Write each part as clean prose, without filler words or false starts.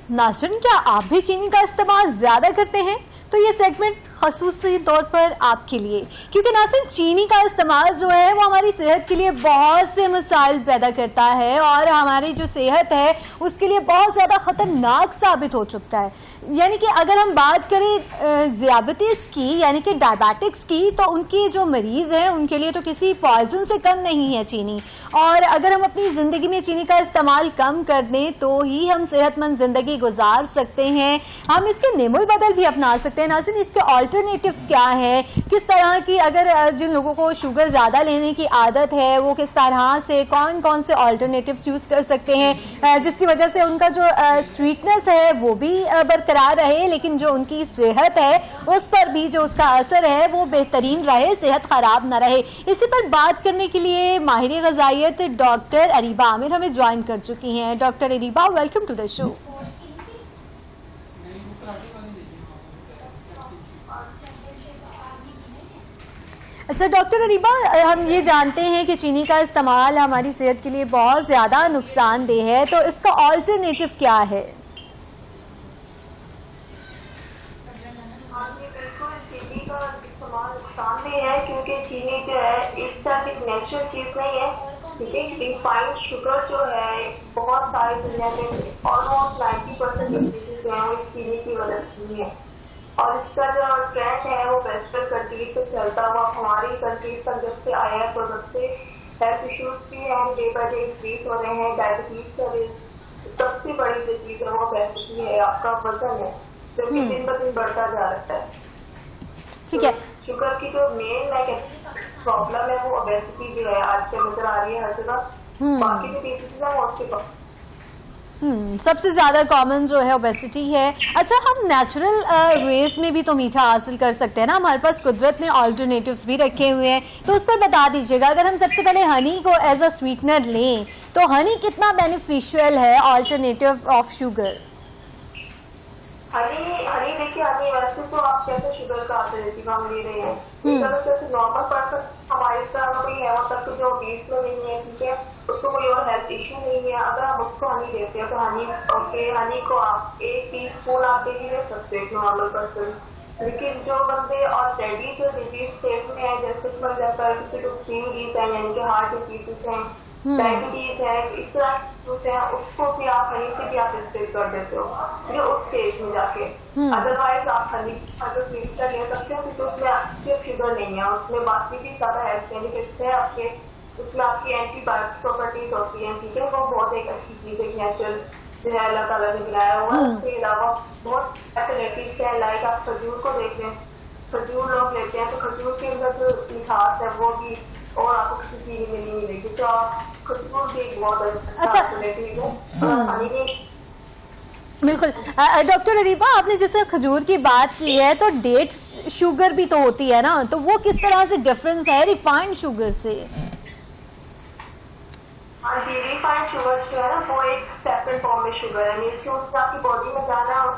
नाज़रीन, क्या आप भी चीनी का इस्तेमाल ज़्यादा करते हैं? तो ये सेगमेंट ख़ुसूसी तौर पर आपके लिए, क्योंकि नाज़रीन चीनी का इस्तेमाल जो है वो हमारी सेहत के लिए बहुत से मसाइल पैदा करता है और हमारी जो सेहत है उसके लिए बहुत ज़्यादा ख़तरनाक साबित हो चुका है। यानी कि अगर हम बात करें ज़ियाबतीस की, यानी कि डायबिटिक्स की, तो उनके जो मरीज़ हैं उनके लिए तो किसी पॉइजन से कम नहीं है चीनी। और अगर हम अपनी ज़िंदगी में चीनी का इस्तेमाल कम कर दें तो ही हम सेहतमंद ज़िंदगी गुजार सकते हैं। हम इसके नेमुल बदल भी अपना सकते हैं। नाज़रीन, इसके ऑल्टरनेटिव्स क्या हैं, किस तरह की, अगर जिन लोगों को शुगर ज़्यादा लेने की आदत है वो किस तरह से कौन कौन से ऑल्टरनेटिव्स यूज़ कर सकते हैं जिसकी वजह से उनका जो स्वीटनेस है वो भी बरकरार रहे, लेकिन जो उनकी सेहत है उस पर भी जो उसका असर है वो बेहतरीन रहे, सेहत ख़राब ना रहे। इसी पर बात करने के लिए माहिर ग़िज़ाइयत डॉक्टर अरीबा आमिर हमें ज्वाइन कर चुकी हैं। Doctor Ariba, welcome to the show. अच्छा डॉक्टर अरीबा, हम ये जानते हैं कि चीनी का इस्तेमाल हमारी सेहत के लिए बहुत ज़्यादा नुकसानदेह है, तो इसका ऑल्टरनेटिव क्या है? चीनी का इस्तेमाल नुकसानदेह है क्योंकि चीनी जो है एक साथ एक नेचुरल चीज नहीं है। ठीक है, रिफाइंड शुगर जो है बहुत सारी दुनिया में ऑलमोस्ट 90% डिजीज जो है वो चीनी की वजह से है। और इसका जो ट्रेंड है वो वेस्टर्न कंट्रीज से चलता हुआ हमारी कंट्रीज तक जब से आया है, तो जब से हेल्थ इश्यूज भी हैं डे बाई डे इंक्रीज हो रहे हैं। डायबिटीज का सबसे बड़ी जो चीज है वो ओबेसिटी है, आपका वजन है जो कि दिन ब दिन बढ़ता जा रहा है। ठीक है, शुगर की जो मेन प्रॉब्लम है वो ओबेसिटी जो है आज से नजर आ रही है हर जगह। बाकी जो डिजीज है वो उसके सबसे ज़्यादा कॉमन जो है ओबेसिटी है। अच्छा, हम नेचुरल वेज में भी तो मीठा हासिल कर सकते हैं ना, हमारे पास कुदरत ने ऑल्टरनेटिव्स भी रखे हुए हैं, तो उस पर बता दीजिएगा। अगर हम सबसे पहले हनी को एज अ स्वीटनर लें तो हनी कितना बेनिफिशियल है ऑल्टरनेटिव ऑफ शुगर? हनी देखिए, हनी वैसे तो आप कैसे शुगर का ऑल्टरनेटिव हम ले रहे हैं, जैसे नॉर्मल पर्सन हमारी तरह कोई है वो तक जो बीस में नहीं है, ठीक है, उसको कोई और हेल्थ इश्यू नहीं है, अगर हम उसको हनी देते हैं तो हनी को आप 1 टीस्पून आप डेली ले सकते हैं नॉर्मल पर्सन। लेकिन जो बंदे ऑलरेडी जो डिजीज स्टेट में है, जैसे फॉर एग्जाम्पल किसी को सीरीज है यानी कि हार्ट डिजीज है, डायबिटीज है, इस तरह की है, उसको भी आप हनी से भी आप स्टेट कर देते हो उस स्टेज में जाके। अदरवाइज आप हनी अगर मिक्सचर ले सकते हो तो उसमें शुगर नहीं है, उसमें बाकी भी ज्यादा हेल्थ बेनिफिट्स है आपके, उसमें आपकी एंटीबायोटिक प्रॉपर्टीज होती है। ठीक है, वो बहुत एक अच्छी चीज है, नेचुरल जो है अल्लाह ताला ने बनाया हुआ है। उसके अलावा बहुत अल्टरनेटिव्स है, लाइक आप खजूर को देख लें, खजूर लोग लेते हैं तो खजूर के अंदर जो मिठास है वो भी और आपको किसी चीज में नहीं मिलेगी, तो आप खजूर भी बहुत अच्छा अल्टरनेटिव है। बिल्कुल डॉक्टर अरीबा, आपने जैसे खजूर की बात की है तो डेट शुगर भी तो होती है ना, तो वो किस तरह से डिफरेंस है रिफाइंड शुगर से? हाँ जी, रिफाइंड शुगर जो है ना वो एक सेपरेट फॉर्म में शुगर है, इसके उससे आपकी बॉडी में जाना और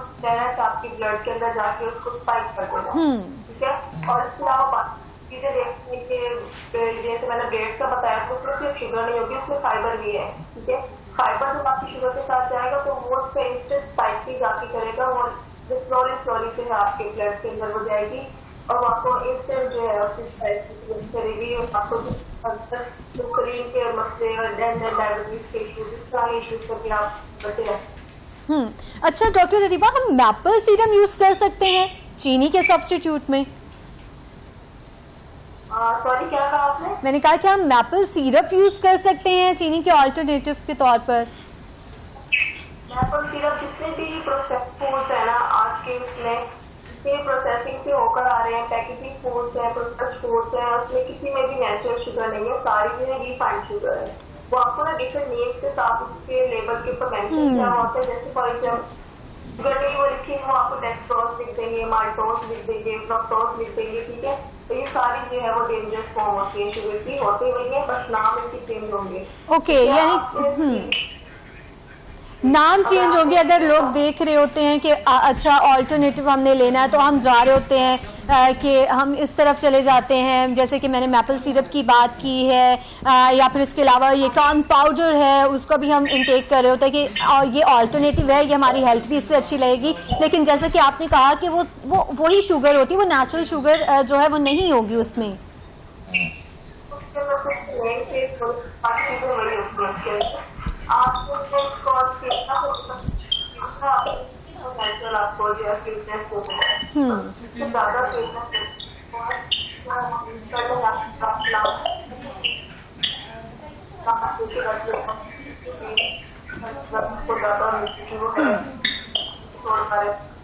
आपकी ब्लड के अंदर जाके उसको स्पाइक कर देना। ठीक है, और इसके अलावा चीजें देखने के जैसे मैंने ब्रेड का बताया तो उसमें सिर्फ शुगर नहीं होगी, उसमें फाइबर भी है। ठीक है, फाइबर जब आपकी शुगर के साथ जाएगा तो वो उसका इंस्टेंट स्पाइक भी जाके करेगा और स्लोली से आपके ब्लड के अंदर हो जाएगी और आपको इंस्टेंट जो है उसकी स्पाइक करेगी और आपको शरीर के मसले और डायबिटीज के इश्यूज, इस तरह इश्यूज को भी आप बचे रहते हैं। अच्छा डॉक्टर अरीबा, हम मैपल सीरम यूज कर सकते हैं चीनी के सब्स्टिट्यूट में? सॉरी, क्या कहा आपने? मैंने कहा कि हम मैपल सिरप यूज कर सकते हैं चीनी के ऑल्टरनेटिव के तौर पर। मैपल सिरप जितने भी प्रोसेस फूड्स है ना आज के उसमें प्रोसेसिंग से होकर आ रहे हैं, पैकेजिंग फूड्स है, प्रोसेस्ड फूड्स है, उसमें किसी में भी नेचुरल शुगर नहीं है, सारी चीजें रिफाइंड शुगर है। वो आपको ना डिफरेंट नेम के साथ उसके लेबल के ऊपर मेंशन किया हुआ होता है, जैसे फॉर एग्जाम्पल शुगर नहीं वो लिखी वो आपको डेक्सट्रोज लिख देंगे, माल्टोज लिख देंगे, फ्रक्टोज लिख देंगे। ठीक है, तो ये सारी जो है वो डेंजरस फॉर्म होती है शुगर की, होते हुए बस नाम इनकी चेंज होंगे। ओके, यानी नाम चेंज हो गया। अगर लोग देख रहे होते हैं कि अच्छा ऑल्टरनेटिव हमने लेना है, तो हम जा रहे होते हैं कि हम इस तरफ चले जाते हैं, जैसे कि मैंने मैपल सिरप की बात की है, या फिर इसके अलावा ये कॉर्न पाउडर है उसका भी हम इंटेक कर रहे होते हैं कि ये ऑल्टरनेटिव है, ये हमारी हेल्थ भी इससे अच्छी लगेगी। लेकिन जैसे कि आपने कहा कि वो वही शुगर होती है, वो नेचुरल शुगर जो है वो नहीं होगी उसमें।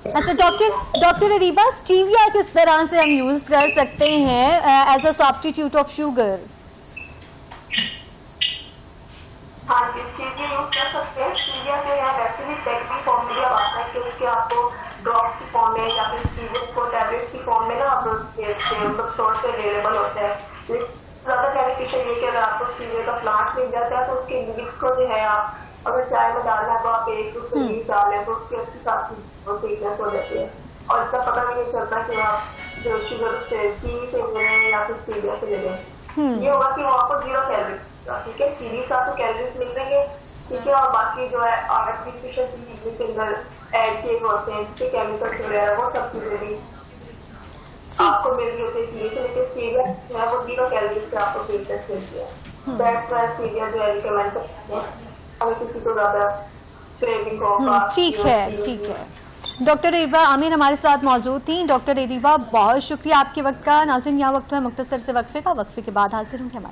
अच्छा डॉक्टर अरीबा, स्टीविया किस तरह से हम यूज कर सकते हैं as a substitute of sugar? हाँ जी, स्टीविया यूज कर सकते हैं। स्टीविया के यहाँ वैसे भी पैक की फॉर्म में आता है कि उसके आपको ड्रॉप्स की फॉर्म में या फिर स्टीविया को टैबलेट्स की फॉर्म में ना आप स्टोर से अवेलेबल होते हैं। ज्यादा बेनिफिशियल ये कि अगर आपको स्टीविया का प्लांट मिल जाता है तो उसके लीव्स को जो है आप अगर चाय में डालना है तो आप एक उसके लीव डालें तो उसके अच्छी खासी थिकनेस हो जाती है, और इसका पता भी नहीं चलता कि आप जो शुगर से चीनी से ले रहे हैं या फिर स्टीविया से ले रहे हैं। ये होगा कि वो आपको 0 कैलोरी, ठीक है, चीनी से आपको कैलोरीज मिल रही है, ठीक है, और बाकी जो है आर्टिफिशियल चीज के अंदर ऐड किए होते हैं जिसके केमिकल्स वगैरह वो सब चीजें भी आपको मिल रही होती है चीनी से। लेकिन स्टीविया जो है वो 0 कैलोरीज से आपको थिकनेस मिलती है। दैट्स व्हाई स्टीविया जो है रिकमेंड करते हैं अगर किसी को ज्यादा क्रेविंग हो। ठीक है। डॉक्टर अरीबा आमिर हमारे साथ मौजूद थी। डॉक्टर अरीबा, बहुत शुक्रिया आपके वक्त का। नाज़रीन, यहाँ वक्त है मुख्तसर से वक्फे का। वक्फे के बाद हाजिर होंगे हमारे